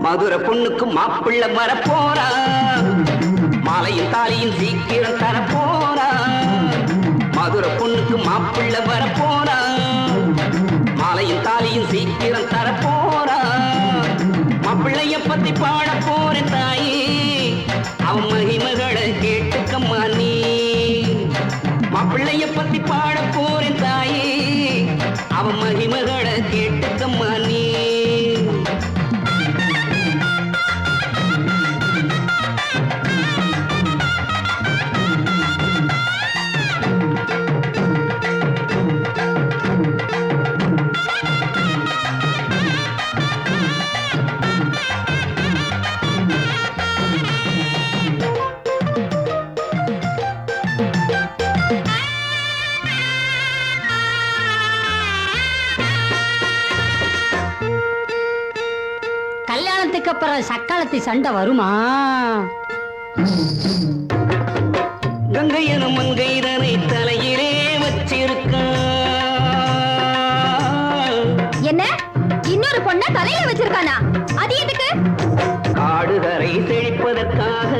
மதுரை பொண்ணுக்கு மாப்பிள்ளை வர போறா, மாலையும் தாலியும் சீக்கிரம் தர போறா. மதுரை பொண்ணுக்கு மாப்பிள்ளை வர போறா, மாலையும் தாலியும் சீக்கிரம் தர போறா. மாப்பிள்ளைய பத்தி பாட போற தாயி, அவன் மகிமகளை கேட்டுக்கம்மா நீ. மாப்பிள்ளைய பத்தி பாட போற தாயி, அவன் மகிமகளை கேட்டுக்கம்மா நீ. கல்யாணத்துக்கு அப்புறம் சக்காலத்தி சண்டை வருமா? கங்கையனும் மங்கைதனை தலையிலே வச்சிருக்க. என்ன இன்னொரு பொண்ண தலையில வச்சிருக்கானா? அது எதுக்கு? காடுகரை செழிப்பதற்காக.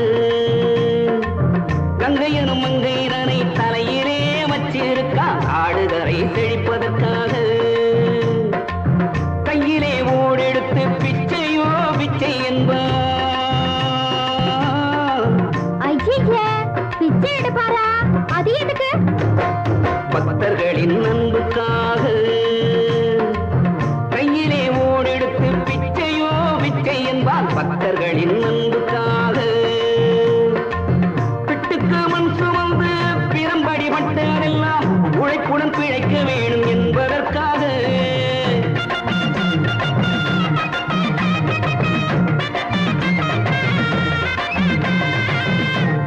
கங்கையனும் மங்கைதனை தலையிலே வச்சிருக்கா, காடுகரை செழிப்பதற்காக. கையிலே ஓடெடுத்து பிச்சையோ பிச்சை என்பார். ஐயே, பிச்சை எடுப்பாரா? அது எதுக்கு? பக்தர்களின் அன்புக்காக. கையிலே ஓடெடுத்து பிச்சையோ பிச்சை என்பார், பக்தர்களின் அன்புக்காக. பிட்டுக்கு மண் சுமந்து பிறம்படி பட்டதெல்லாம் உழைப்புடன் பிழைக்க வேணும் என்பதற்காக.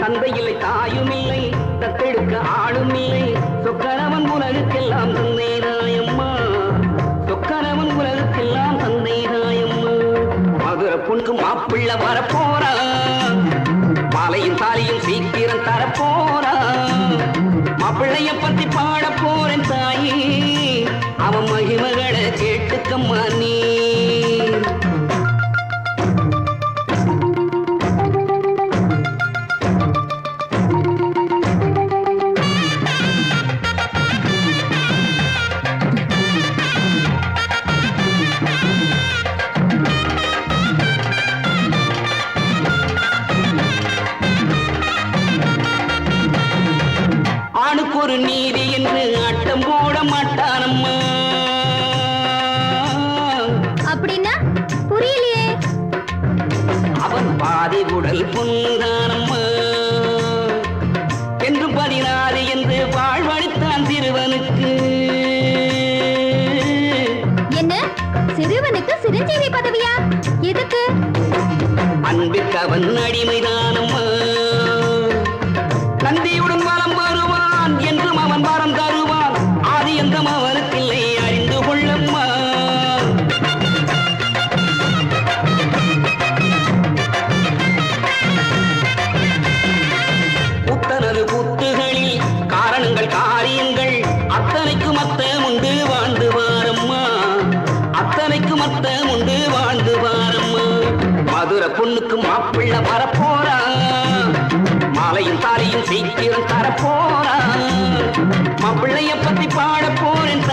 தந்தை இல்லை, தாயும் இல்லை, தத்தெடுக்க ஆளும் இல்லை. சொக்கரவன் உலகுக்கெல்லாம் தந்தைதாயம்மா, சொக்கரவன் உலகுக்கெல்லாம் தந்தைதாயம்மா. மதுரை பொண்ணுக்கு மாப்பிள்ளை வரப்போறா, மாலையும் தாலியும் சீக்கிரம் தரப்போறா. மாப்பிள்ளைய பத்தி பாட போறேன் தாயி, அவன் மகிமகளை கேட்டுக்கம்மா நீ. ஆணுக்கு ஒரு நீதி என்று ஆட்டம் போட மாட்டானம்மா. அப்படின்னா புரியலையே. அவன் பாதி உடல் பொன்தானம்மா. என்று 16 என்று வாழ்வழித்தான் சிறுவனுக்கு. என்ன சிறுவனுக்கு சிரஞ்சீவி பதவியா? எதுக்கு? அன்பிற்கு அவன் அடிமைதானம்மா. நந்தியுடன் வலம் வருவான் என்றும் அவன் வரம் தருவான். ஆதி எந்தம் அவனுக்கில்லை, அறிந்து கொள்ளம்மா. புத்தனது புத்துகளில் காரணங்கள் காரியங்கள் அத்தனைக்கும் அத்தம் உண்டு வாழ்ந்து வாரம்மா, அத்தனைக்கும் அத்தம் உண்டு வாழ்ந்து வாரம்மா. மதுரை பொண்ணுக்கு மாப்பிள்ளை வரப்போறா, மாலையும் தாலியும் சீக்கிரம் தரப்போறா. மாப்பிள்ளைய பத்தி பாட போறேன்.